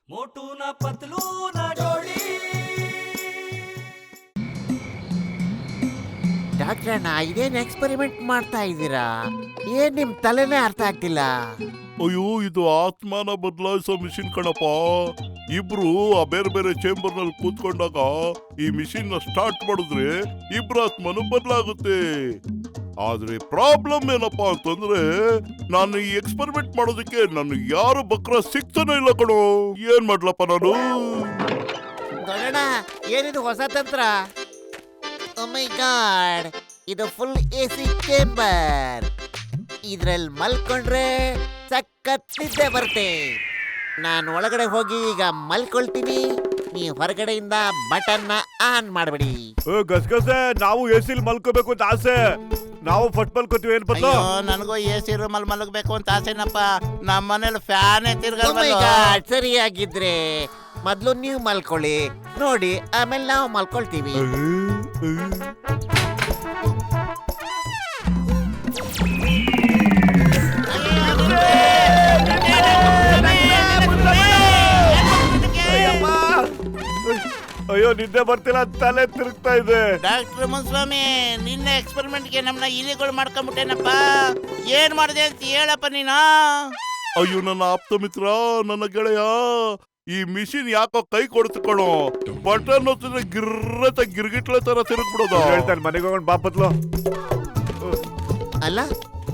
मोटू ना पतलू ना जोड़ी। ಡಾಕ್ಟ್ರ್ ಅಣ್ಣ ಇದೇನ್ ಎಕ್ಸ್ಪೆರಿಮೆಂಟ್ ಮಾಡ್ತಾ ಇದ್ದೀರಾ? ಏನ್ ನಿಮ್ ತಲೆನೇ ಅರ್ಥ ಆಗ್ತಿಲ್ಲ. ಅಯ್ಯೋ, ಇದು ಆತ್ಮನ ಬದಲಾಯಿಸೋ ಮಿಷಿನ್ ಕಣಪ್ಪ. ಇಬ್ರು ಆ ಬೇರೆ ಬೇರೆ ಚೇಂಬರ್ ನಲ್ಲಿ ಕೂತ್ಕೊಂಡಾಗ ಈ ಮಿಷಿನ್ ನ ಸ್ಟಾರ್ಟ್ ಮಾಡಿದ್ರೆ ಇಬ್ರ ಆತ್ಮನು ಬದಲಾಗುತ್ತೆ. ಆದ್ರೆ ಪ್ರಾಬ್ಲಮ್ ಏನಪ್ಪಾ ಅಂತಂದ್ರೆ, ನಾನು ಈ ಎಕ್ಸ್ಪೆರಿಮೆಂಟ್ ಮಾಡೋದಕ್ಕೆ ನನಗೆ ಯಾರು ಬಕ್ರ ಸಿಗ್ತಾನೆ ಇಲ್ಲ ಕಣೋ. ಏನ್ ಮಾಡ್ಲಪ್ಪ ನಾನು? ದೊಡ್ಡಣ್ಣ ಏನಿದು ಹೊಸ ತಂತ್ರ? ಓ ಮೈ ಗಾಡ್, ಇದು ಫುಲ್ ಎಸಿ ಚೇಂಬರ್. ಇದ್ರಲ್ಲಿ ಮಲ್ಕೊಂಡ್ರೆ ಸಖತ್ ನಿದ್ದೆ ಬರುತ್ತೆ. ನಾನು ಒಳಗಡೆ ಹೋಗಿ ಈಗ ಮಲ್ಕೊಳ್ತೀನಿ, ನೀವು ಹೊರಗಡೆಯಿಂದ ಬಟನ್ ಆನ್ ಮಾಡ್ಬಿಡಿ. ಗಸಗಸೆ, ನಾವು ಎಸಿಲ್ ಮಲ್ಕೋಬೇಕು ಅಂತ ಆಸೆ. ನಾವು ಫಸ್ಟ್ ಮಲ್ಕೋತೀವಿ. ಏನ್ ಪತ್ತ? ನನಗೂ ಎಸಿ ರೂಮಲ್ಲಿ ಮಲಗಬೇಕು ಅಂತ ಆಸೆನಪ್ಪ. ನಮ್ಮ ಮನೇಲಿ ಫ್ಯಾನೇ Oh my ತಿರ್ಗಲ್ವಲ್ಲ. God, ಸರಿಯಾಗಿದ್ರೆ ಮೊದ್ಲು ನೀವು ಮಲ್ಕೊಳ್ಳಿ, ನೋಡಿ ಆಮೇಲೆ ನಾವು ಮಲ್ಕೊಳ್ತೀವಿ. ಅಯ್ಯೋ, ನಿದ್ದೆ ಬರ್ತಿಲ್ಲ, ತಲೆ ತಿರುಗ್ತಾ ಇದೆ. ಡಾಕ್ಟರ್ ಮುನ್ಸ್ವಾಮಿ, ನಿನ್ನೆ ಎಕ್ಸ್ಪೆರಿಮೆಂಟ್ಗೆ ನಮ್ಮನ್ನ ಇಲಿಗಳು ಮಾಡ್ಕೊಂಡ್ಬಿಟ್ಟೇನಪ್ಪ. ಏನ್ ಮಾಡಿದೆ ಅಂತ ಹೇಳಪ್ಪ ನೀನು. ಅಯ್ಯೋ ನನ್ನ ಆಪ್ತ ಮಿತ್ರ, ನನ್ನ ಗೆಳೆಯ, ಈ ಮಿಷಿನ್ ಯಾಕೋ ಕೈ ಕೊಡ್ತು ಕಣೋ. ಬಟನ್ ಹೊತ್ತಿದ್ರೆ ಗಿರ್ರತ ಗಿರ್ಗಿಟ್ಲೆ ತರ ತಿರುಗ್ಬಿಡೋದು. ಹೇಳ್ತಾನೆ, ಮನೆಗೆ ಹೋಗೋಣ ಬಾಪತ್ಲು. ಅಲ್ಲ,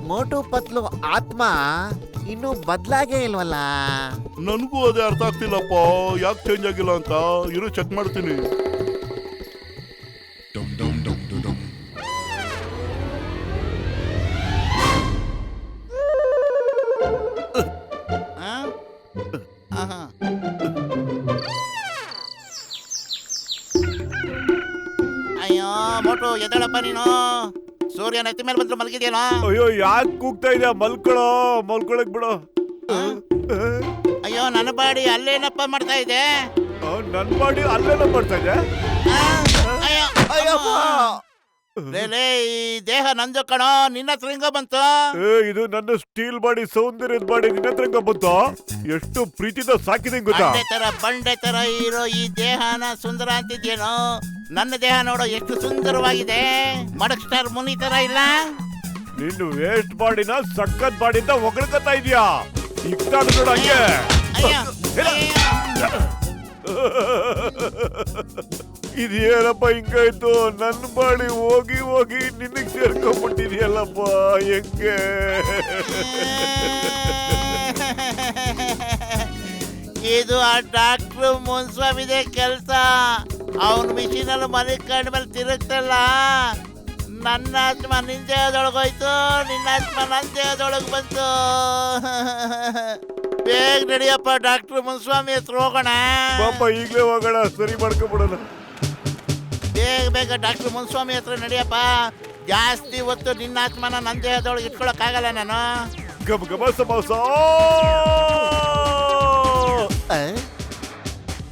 ಮೋಟು ಪತ್ಲು ಆತ್ಮ ಇನ್ನೂ ಬದ್ಲಾಗೇ ಇಲ್ವಲ್ಲ? ನನಗೂ ಅದೇ ಅರ್ಥ ಆಗ್ತಿಲ್ಲಪ್ಪ, ಯಾಕೆ ಚೇಂಜ್ ಆಗಿಲ್ಲ ಅಂತ. ಇರು ಚೆಕ್ ಮಾಡ್ತೀನಿ. ಆ? ಆಹಾ. ಅಯ್ಯೋ ಮೋಟು, ಎದ್ದೇಳಪ್ಪ ನೀನು. ಸೂರ್ಯ ನೆತ್ತಿ ಮೇಲೆ ಬಂದ್ರು ಮಲಗಿದ್ಯೇನೋ. ಅಯ್ಯೋ, ಯಾಕೆ ಕೂಗ್ತಾ ಇದೆಯಾ? ಮಲ್ಕೊಳಕ್ ಬಿಡು. ಅಯ್ಯೋ, ನನ್ನ ಬಾಡಿ ಅಲ್ಲೇನಪ್ಪ ಮಾಡ್ತಾ ಇದೆ. ನನ್ ಮಾಡಿ ಅಲ್ಲೇನ ಮಾಡ್ತಾ ಇದೆ. ಆ? ಅಯ್ಯೋ ಅಯ್ಯಪ್ಪ! ಲೇ, ಈ ದೇಹ ನಂದು ಕಣೋ, ನಿನ್ನ ಹತ್ರ ಹಿಂಗ ಬಂತು. ಇದು ನನ್ನ ಸ್ಟೀಲ್ ಬಾಡಿ, ಸೌಂದರ್ಯದ ಬಾಡಿ. ನಿನ್ನ ಹತ್ರ ಬಂತು. ಎಷ್ಟು ಪ್ರೀತಿದ ಸಾಕಿದೆ ಗೊತ್ತಾ? ಬಂಡೆ ತರ ಇರೋ ಈ ದೇಹನ ಸುಂದರ ಅಂತಿದ್ಯೇನೋ. ನನ್ನ ದೇಹ ನೋಡೋ ಎಷ್ಟು ಸುಂದರವಾಗಿದೆ. ಮಡಕ್ ಸ್ಟಾರ್ ಮುನಿ ತರ ಇಲ್ಲ. ನಿನ್ನ ವೇಸ್ಟ್ ಬಾಡಿನ ಸಖತ್ ಬಾಡಿ ಅಂತ ಹೊಗಳ್ಕತ್ತಾ ಇದೀಯಾ? ಇಕ್ತಾಡು ನೋಡು ಹಂಗೆ. ಅಯ್ಯೋ, ಅಯ್ಯೋ. ಇದೇನಪ್ಪ ಹಿಂಗಾಯ್ತು? ನನ್ನ ಬಾಡಿ ಹೋಗಿ ಹೋಗಿ ನಿನಗ್ ಸೇರ್ಕೊಂಡ್ಬಿಟ್ಟಿದ್ಯಲ್ಲಪ್ಪ, ಹೆಂಗೆ? ಇದು ಆ ಡಾಕ್ಟ್ರು ಮುನ್ಸ್ವಾಮಿದೆ ಕೆಲಸ. ಅವನ ಮಿಷಿನಲ್ಲಿ ಮನೆ ಕಂಡ್ಮೇಲೆ ತಿರುಗ್ತಲ್ಲ. ನನ್ನ ಆತ್ಮ ನಿನ್ ದೇಹದೊಳಗೋಯ್ತು, ನಿನ್ನ ಆತ್ಮ ನನ್ನ ದೇಹದೊಳಗೆ ಬಂತು. ಬೇಗ ನಡಿಯಪ್ಪ, ಡಾಕ್ಟ್ರು ಮುನ್ಸ್ವಾಮಿ ಹತ್ರ ಹೋಗೋಣ. ಪಾಪ ಈಗ್ಲೇ ಹೋಗೋಣ, ಸರಿ ಮಾಡ್ಕೊಂಡ್ಬಿಡೋಣ. ಬೇಗ ಡಾಕ್ಟ್ರು ಮುನ್ಸ್ವಾಮಿ ಹತ್ರ ನಡಿಯಪ್ಪ. ಜಾಸ್ತಿ ಹೊತ್ತು ನಿನ್ನ ಆತ್ಮನ ನನ್ನ ದೇಹದೊಳಗೆ ಇಟ್ಕೊಳಕ್ಕಾಗಲ್ಲ ನಾನು. ಗಬ ಗಬ ಸಮೋಸ.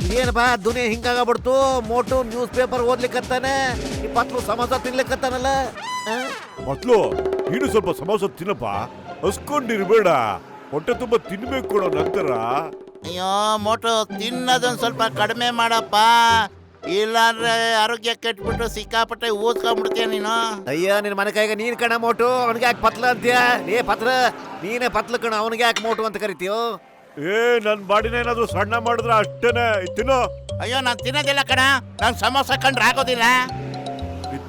ಇದೇನಪ್ಪ ದುನಿಯಾ ಹಿಂಗಾಗ್ಬಿಡ್ತು? ಮೋಟು ನ್ಯೂಸ್ ಪೇಪರ್ ಓದ್ಲಿಕ್ಕತ್ತಾನೆ, ಈ ಪತ್ಲು ಸಮೋಸ ತಿನ್ಲಿಕ್ಕತ್ತಾನಲ್ಲ. ಮೊದ್ಲು ನೀನು ಸ್ವಲ್ಪ ಸಮೋಸ ತಿನ್ನಪ್ಪ, ಹಸ್ಕೊಂಡಿರ್ಬೇಡ. ಹೊಟ್ಟೆ ತುಂಬಾ ತಿನ್ಬೇಕು ಕೊಡೋ ನಂತರ. ಅಯ್ಯೋ ಮೋಟು, ತಿನ್ನೋದೊಂದು ಸ್ವಲ್ಪ ಕಡಿಮೆ ಮಾಡಪ್ಪ. ಇಲ್ಲಾಂದ್ರೆ ಆರೋಗ್ಯ ಕೆಟ್ಬಿಟ್ಟು ಸಿಕ್ಕಾಪಟ್ಟೆ ಊದ್ಕೊಂಡ್ಬಿಡ್ತೀಯ ನೀನು. ಅಯ್ಯ, ನಿನ್ ಮನೆ ಕೈಗ ನೀನ್ ಕಣ ಮೋಟು, ಅವನಿಗೆ ಯಾಕೆ ಪತ್ಲ ಅಂತೀಯ? ಏ ಪತ್ರ, ನೀನೇ ಪತ್ಲ ಕಣ, ಅವನಿಗೆ ಯಾಕೆ ಮೋಟು ಅಂತ ಕರಿತೀಯೋ? ನನ್ ಬಾಡಿನ ಏನಾದ್ರು ಸಣ್ಣ ಮಾಡಿದ್ರೆ ಅಷ್ಟೇನೆ. ತಿನ್ನೋ. ಅಯ್ಯೋ, ನಾನು ತಿನ್ನೋದಿಲ್ಲ ಕಣ. ನಂಗೆ ಸಮೋಸ ಕಂಡ್ರೆ ಆಗೋದಿಲ್ಲ.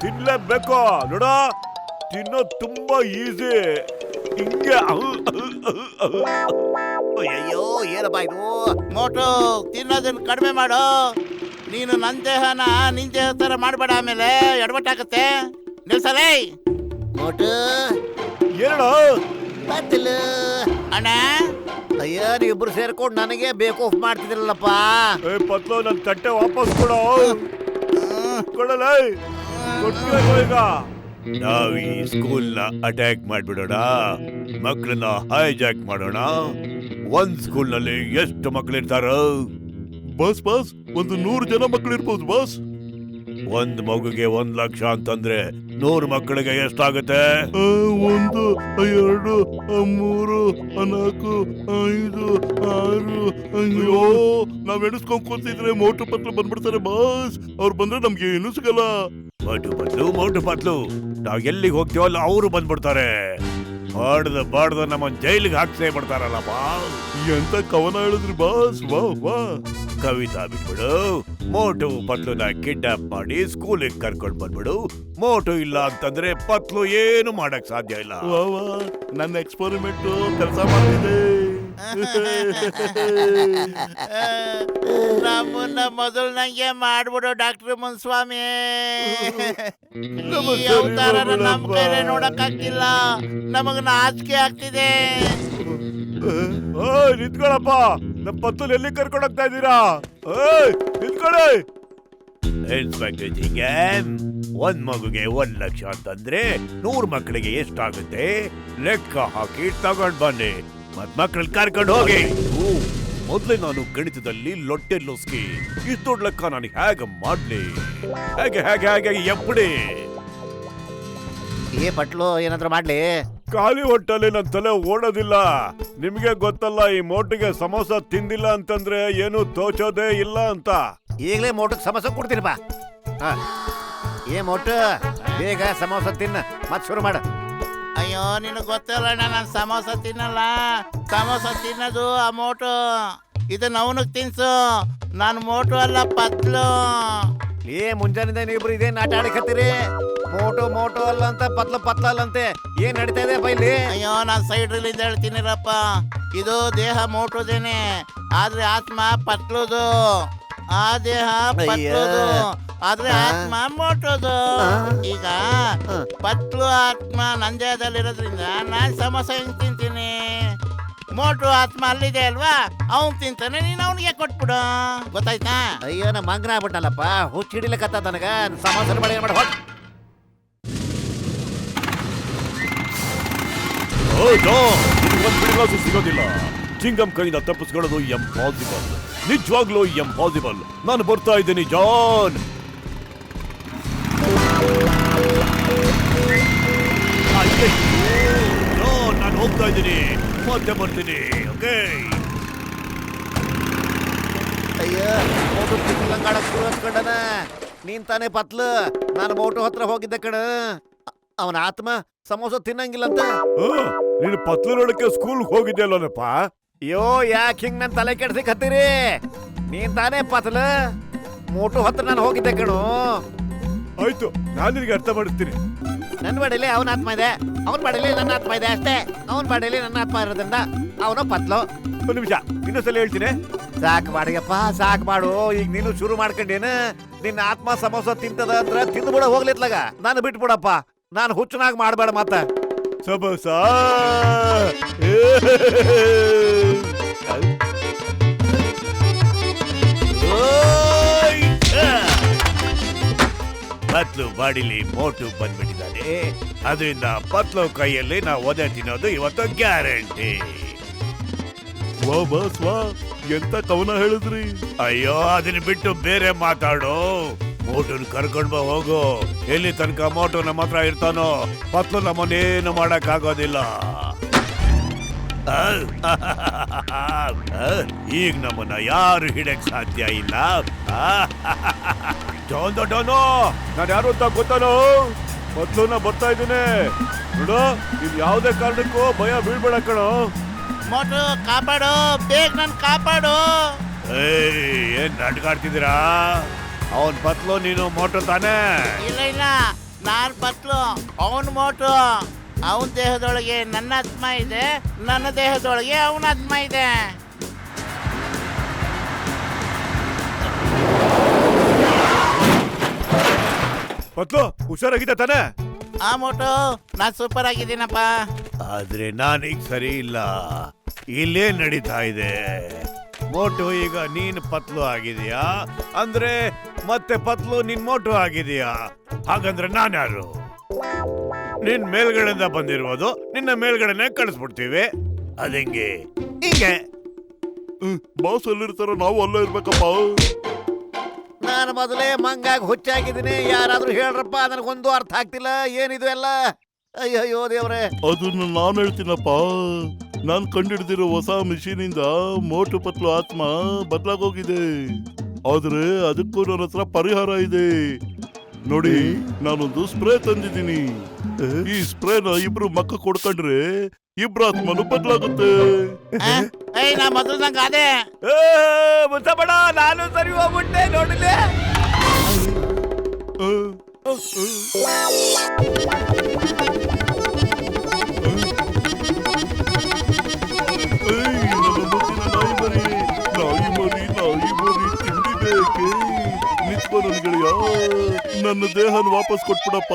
ತಿನ್ಲೇಬೇಕು ನೋಡೋ. ತಿನ್ನೋದು ತುಂಬಾ ಈಸಿ. ಹಿಂಗೆ ಅಯ್ಯೋ, ಏನಪ್ಪ ಇದು? ಮೋಟು, ತಿನ್ನೋದನ್ನ ಕಡಿಮೆ ಮಾಡು. ನೀನು ನನ್ನ ದೇಹನ ನಿನ್ ದೇಹ ಥರ ಮಾಡಬೇಡ, ಆಮೇಲೆ ಎಡವಟ್ಟಾಗತ್ತೆ. ನಿಲ್ಸಲೇ ಮೋಟು ಏನೋ ಪತ್ಲು. ಅಣ್ಣ. ಅಯ್ಯ, ನೀವಿಬ್ರು ಸೇರ್ಕೊಂಡು ನನಗೆ ಬೇಕೂಫ್ ಮಾಡ್ತಿದ್ರಲ್ಲಪ್ಪ. ಪತ್ಲು, ನನ್ ತಟ್ಟೆ ವಾಪಸ್ ಕೊಡೋ. ಕೊಡಲ್ಲ ಈಗ. ನಾವ್ ಈ ಸ್ಕೂಲ್ ನ ಅಟ್ಯಾಕ್ ಮಾಡ್ಬಿಡೋಣ, ಮಕ್ಕಳನ್ನ ಹೈಜಾಕ್ ಮಾಡೋಣ. ಒಂದ್ ಸ್ಕೂಲ್ ನಲ್ಲಿ ಎಷ್ಟು ಮಕ್ಕಳಿರ್ತಾರ? ಬಸ್ 100 ಜನ ಮಕ್ಕಳು ಇರ್ಬೋದು ಬಾಸ್. ಒಂದ್ ಮಗುಗೆ 1 ಲಕ್ಷ ಅಂತಂದ್ರೆ 100 ಮಕ್ಕಳಿಗೆ ಎಷ್ಟಾಗುತ್ತೆ? 1 2 3 4 5 6 ಅಯ್ಯೋ ನಾವ್ ಎಣಿಸ್ಕೊಂಡ್ ಕೂತಿದ್ರೆ ಮೋಟು ಪತ್ಲು ಬಂದ್ಬಿಡ್ತಾರೆ ಬಾಸ್. ಅವ್ರು ಬಂದ್ರೆ ನಮ್ಗೆ ಏನೂ ಸಿಗಲ್ಲ. ಮೋಟು ಪತ್ಲು ನಾವ್ ಎಲ್ಲಿಗೆ ಹೋಗ್ತೀವೋ ಅಲ್ಲ ಅವರು ಬಂದ್ಬಿಡ್ತಾರೆ. ಬಾಡ್ದ ನಮ್ಮನ್ ಜೈಲಿಗೆ ಹಾಕ್ಸೇ ಬಿಡ್ತಾರಲ್ಲ ಬಾ. ಎಂತ ಕವನ ಹೇಳಿದ್ರಿ ಬಾಸ್, ವಾ ವಾ. ಕವಿತಾ ಬಿಟ್ಬಿಡು. ಮೋಟು ಪತ್ಲುನ ಕಿಡ್ನಾಪ್ ಮಾಡಿ ಸ್ಕೂಲಿಗೆ ಕರ್ಕೊಂಡ್ ಬಂದ್ಬಿಡು. ಮೋಟು ಇಲ್ಲ ಅಂತಂದ್ರೆ ಪತ್ಲು ಏನು ಮಾಡಕ್ ಸಾಧ್ಯ ಇಲ್ಲ. ವಾ ವಾ, ನನ್ನ ಎಕ್ಸ್ಪೆರಿಮೆಂಟ್ ಕೆಲಸ ಮಾಡ್ತಿದೆ. ನಮ್ಮನ್ನ ಮೊದಲು ನಂಗೆ ಮಾಡ್ಬಿಡು ಡಾಕ್ಟರ್ ಮುನ್ಸ್ವಾಮಿ. ಈ ಅವತಾರನ ನಮ್ ಕೈಲೇ ನೋಡಕ್ ಆಗ್ತಿಲ್ಲ. ನಮಗ್ ನಾಚಿಕೆ ಆಗ್ತಿದೆ. ನಿಂತ್ಕೊಳಪ್ಪ, ನಮ್ ಪತ್ಲು ಎಲ್ಲಿ ಕರ್ಕೊಂಡ್ ಹೋಗ್ತಾ ಇದ್ದೀರಾ? ನಿಂತ್ಕೊಳ್ಳಿ. ಇನ್ಸ್ಪೆಕ್ಟರ್ ಜಿಂಗನ್, ಒಂದ್ ಮಗುಗೆ 1 ಲಕ್ಷ ಅಂತಂದ್ರೆ 100 ಮಕ್ಕಳಿಗೆ ಎಷ್ಟಾಗುತ್ತೆ ಲೆಕ್ಕ ಹಾಕಿ ತಗೊಂಡ್ ಬನ್ನಿ. ಮತ್ ಮಕ್ಕಳನ್ನ ಕರ್ಕೊಂಡು ಹೋಗಿ. ಮೊದ್ಲೇ ನಾನು ಗಣಿತದಲ್ಲಿ ಲೊಟ್ಟೆ ಲೊಸ್ಕಿ. ಇಷ್ಟು ದೊಡ್ಡ ಲೆಕ್ಕ ನಾನು ಹೇಗೆ ಮಾಡ್ಲಿ? ಹೇಗೆ ಎಪ್ಪಡಿ? ಏ ಪಟ್ಲು ಏನಾದ್ರು ಮಾಡ್ಲಿ? ಖಾಲಿ ಹೊಟ್ಟಲ್ಲಿ ನನ್ನ ತಲೆ ಓಡೋದಿಲ್ಲ. ನಿಮ್ಗೆ ಗೊತ್ತಲ್ಲ, ಈ ಮೋಟಿಗೆ ಸಮೋಸ ತಿಂದಿಲ್ಲ ಅಂತಂದ್ರೆ ಏನು ತೋಚೋದೇ ಇಲ್ಲ ಅಂತ. ಈಗಲೇ ಮೋಟಕ್ಕೆ ಸಮೋಸ ಕೊಡ್ತೀನಿ ಬಾ. ಏ ಮೋಟು, ಬೇಗ ಸಮೋಸ ತಿನ್ನ, ಮತ್ ಶುರು ಮಾಡ. ಅಯ್ಯೋ ನಿನಗ್ ಗೊತ್ತಲ್ಲ ನಾನು ಸಮೋಸ ತಿನ್ನಲ್ಲ. ಸಮೋಸ ತಿನ್ನೋದು ಆ ಮೋಟು. ಇದನ್ನ ಅವನಿಗೆ ತಿನ್ಸು. ನಾನು ಮೋಟು ಅಲ್ಲ, ಪತ್ಲು. ಏ ಮುಂಜಾನಿಂದ ನೀವಿಬ್ರು ಇದೇನ್ ಆಟ ಆಡಕತ್ತೀರಿ? ಮೋಟು ಅಲ್ಲ ಅಂತ, ಪತ್ಲ ಅಲ್ಲಂತೆ. ಏನ್ ನಡೀತಾ ಇದೆ ಬೈಲಿ? ಅಯ್ಯೋ ನಾನ್ ಸೈಡ್ರಲ್ಲಿಂದ ಹೇಳ್ತೀನಿರಪ್ಪ. ಇದು ದೇಹ ಮೋಟುದೇನೆ, ಆದ್ರೆ ಆತ್ಮ ಪತ್ಲುದು. ಆ ದೇಹ ಪತ್ಲುದು, ಆದ್ರೆ ಆತ್ಮ ಮೋಟುದು. ಈಗ ಪತ್ಲು ಆತ್ಮ ನನ್ನ ದೇಹದಲ್ಲಿರೋದ್ರಿಂದ ನಾನ್ ಸಮೋಸ ಹೆಂಗ್ ತಿಂತೀನಿ? ಮೋಟು ಆತ್ಮ ಅಲ್ಲಿದೆ ಅಲ್ವಾ, ಅವನ್ ತಿಂತಾನೆ, ನೀನ್ ಅವನಿಗೆ ಕೊಟ್ಬಿಡು. ಗೊತ್ತಾಯ್ತಾ? ಅಯ್ಯೋ ನಾ ಮಂಗ್ನ ಆಗ್ಬಿಟ್ಟನಲ್ಲಪ್ಪ, ಹುಚ್ಚ ಹಿಡಿಲಕತ್ತ ನನಗ. ಸಮೋಸ ಮಾಡಿ ಮಾಡಿ ಹೊಟ್. ಒಂದ್ ಬಿಡಿಗಾಸು ಸಿಗೋದಿಲ್ಲ. ಚಿಂಗಂ ಕೈಯಿಂದ ತಪ್ಪಿಸ್ಕೊಳ್ಳೋದು ಎಂಪಾಸಿಬಲ್, ನಿಜವಾಗ್ಲೂ ಎಂಪಾಸಿಬಲ್. ನಾನು ಬರ್ತಾ ಇದ್ದೀನಿ ಜಾನ್. ನಾನು ಹೋಗ್ತಾ ಇದ್ದೀನಿ, ಮತ್ತೆ ಬರ್ತೀನಿ. ಓಕೆ. ಅಯ್ಯೋ ಮೋಟು ತಿಂಗಳಂಗಾಡಕ್ ಶುರು ಹಚ್ಕೊಂಡನ. ನೀನ್ ತಾನೇ ಪತ್ಲು. ನಾನು ಮೋಟು ಹತ್ರ ಹೋಗಿದ್ದೆ ಕಣ. ಅವನ ಆತ್ಮ ಸಮೋಸ ತಿನ್ನಂಗಿಲ್ಲಂತ. ನೀನು ಪತ್ಲು ನೋಡಕ್ಕೆ ಸ್ಕೂಲ್ ಹೋಗಿದ್ಯಲ್ಲಪ್ಪ. ಅಯ್ಯೋ ಯಾಕೆ ಹಿಂಗ್ ನನ್ ತಲೆ ಕೆಡ್ಸಿಕ್ ಹತ್ತೀರಿ? ನೀನ್ ತಾನೇ ಪತ್ಲು. ಮೋಟು ಹತ್ರ ನಾನು ಹೋಗಿದ್ದೆ ಕಣು. ಆಯ್ತು, ನಾನು ನಿನಗೆ ಅರ್ಥ ಮಾಡಿಸ್ತೀನಿ. ನನ್ ಬಾಡಿಲಿ ಅವನ ಆತ್ಮ ಇದೆ, ಅವನ್ ಬಾಡಿಲಿ ನನ್ನ ಆತ್ಮ ಇದೆ ಅಷ್ಟೇ. ಅವನ್ ಬಾಡಿಲಿ ನನ್ನ ಆತ್ಮ ಇರೋದ್ರಿಂದ ಅವನು ಪತ್ಲು. ಒಂದು ನಿಮಿಷ, ಇನ್ನೊಂದ್ಸಲ ಹೇಳ್ತೀನಿ. ಸಾಕ್ ಬಾಡಿಗಪ್ಪ, ಸಾಕ್ ಮಾಡು. ಈಗ ನೀನು ಶುರು ಮಾಡ್ಕೊಂಡೇನ? ನಿನ್ನ ಆತ್ಮ ಸಮೋಸ ತಿಂತದ ಅಂದ್ರ ತಿಂದ್ಬಿಡ ಹೋಗ್ಲಿತ್ಲಾಗ. ನಾನು ಬಿಟ್ಬಿಡಪ್ಪ, ನಾನು ಹುಚ್ಚನಾಗ್ ಮಾಡ್ಬೇಡ ಮತ್ತ. ಸಮೋಸ ಪತ್ಲು ಬಾಡಿಲಿ ಮೋಟು ಬಂದ್ಬಿಟ್ಟಿದ್ದಾನೆ. ಅದರಿಂದ ಪತ್ಲು ಕೈಯಲ್ಲಿ ನಾವು ಒದೆ ತಿನ್ನೋದು ಇವತ್ತು ಗ್ಯಾರಂಟಿ. ವಾ ಬಾಸ್ ವಾ, ಎಂತ ಕವನ ಹೇಳಿದ್ರಿ? ಅಯ್ಯೋ ಅದನ್ನ ಬಿಟ್ಟು ಬೇರೆ ಮಾತಾಡು. ಮೋಟುನ್ ಕರ್ಕೊಂಡ್ ಬಾ ಹೋಗು. ಎಲ್ಲಿ ತನಕ ಮೋಟು ನಮ್ಮ ಹತ್ರ ಇರ್ತಾನೋ ಪತ್ಲು ನಮ್ಮನ್ನೇನು ಮಾಡಕ್ ಆಗೋದಿಲ್ಲ. ಈಗ ನಮ್ಮನ್ನ ಯಾರು ಹಿಡಕ್ ಸಾಧ್ಯ ಇಲ್ಲ. ಜಾನ್ ದೊಡ್ಡವನು, ನಾನು ಯಾರು ಅಂತ ಗೊತ್ತಾನೋ? ಪತ್ಲುನ ಬರ್ತಾ ಇದ್ದೀನಿ ನೋಡು. ನೀನ್ ಯಾವ್ದೇ ಕಾರಣಕ್ಕೂ ಭಯ ಬೀಳ್ಬೇಡ ಕಣೋ. ಮೋಟು ಕಾಪಾಡು, ಬೇಗ ನನ್ ಕಾಪಾಡು. ಏನ್ ನಾಟಕ ಆಡ್ತಿದ್ದೀರಾ? ಅವನ್ ಪತ್ಲು, ನೀನು ಮೋಟು ತಾನೇ? ಇಲ್ಲ, ನಾನ್ ಪತ್ಲು, ಅವನ್ ಮೋಟು. ಅವನ ದೇಹದೊಳಗೆ ನನ್ನ ಆತ್ಮ ಇದೆ, ನನ್ನ ದೇಹದೊಳಗೆ ಅವನ ಆತ್ಮ ಇದೆ. ಪತ್ಲು ಹುಷಾರಾಗಿದೆ ತಾನೇ? ಆ ಮೋಟು, ನಾನ್ ಸೂಪರ್ ಆಗಿದ್ದೀನಪ್ಪ. ಆದ್ರೆ ನಾನೀಗ ಸರಿ ಇಲ್ಲ. ಇಲ್ಲೇ ನಡೀತಾ ಇದೆ. ಮೋಟು ಈಗ ನೀನ್ ಪತ್ಲು ಆಗಿದೀಯಾ ಅಂದ್ರೆ ಮತ್ತೆ ಪತ್ಲು ನಿನ್ ಮೋಟು ಆಗಿದೀಯಾ? ಹಾಗಂದ್ರೆ ನಾನ್ ಯಾರು? ನಿನ್ ಮೇಲ್ಗಡೆಯಿಂದ ಬಂದಿರುವುದು ನಿನ್ನ ಮೇಲ್ಗಡೆನೆ ಕಳಿಸ್ಬಿಡ್ತೀವಿ. ಅದಂಗೆ ಹಿಂಗೆ. ಬಾಸ್ ಎಲ್ಲಿರ್ತಾರ, ನಾವು ಅಲ್ಲೇ ಇರ್ಬೇಕಪ್ಪ. ನಾನು ಮೊದಲೇ ಮಂಗಾಗಿ ಹುಚ್ಚಾಗಿದ್ದೀನಿ. ಯಾರಾದ್ರೂ ಹೇಳ್ರಪ್ಪ, ನನಗೊಂದು ಅರ್ಥ ಆಗ್ತಿಲ್ಲ. ಏನಿದು ಎಲ್ಲ? ಅಯ್ಯೋ ದೇವ್ರೆ. ಅದನ್ನ ನಾನು ಹೇಳ್ತೀನಪ್ಪ. ನಾನ್ ಕಂಡಿಡ್ದಿರೋ ಹೊಸ ಮಿಷಿನ್ ಇಂದ ಮೋಟು ಪತ್ಲು ಆತ್ಮ ಬದಲಾಗೋಗಿದೆ. ಆದ್ರೆ ಅದಕ್ಕೂ ನನ್ನ ಹತ್ರ ಪರಿಹಾರ ಇದೆ. ನೋಡಿ, ನಾನೊಂದು ಸ್ಪ್ರೇ ತಂದಿದ್ದೀನಿ. ಈ ಸ್ಪ್ರೇನ ಇಬ್ರು ಮಕ್ಕ ಕೊಡ್ಕೊಂಡ್ರೆ ಇಬ್ರು ಆತ್ಮನು ಬದಲಾಗುತ್ತೆ. ಏಯ್ ನಾ ಮೊದಲು ನಂಗೆ ಅದೇ ಮುನ್ಸಬಡ, ನಾನು ಸರಿ ಹೋಗ್ಬಿಟ್ಟೆ ನೋಡಿಲೆ. ತಿಂಡಿ ಬೇಕೆ? ನಿತ್ಕೋ ನನ್ ಗೆಳೆಯ, ನನ್ನ ದೇಹನ ವಾಪಸ್ ಕೊಟ್ಬಿಡಪ್ಪ.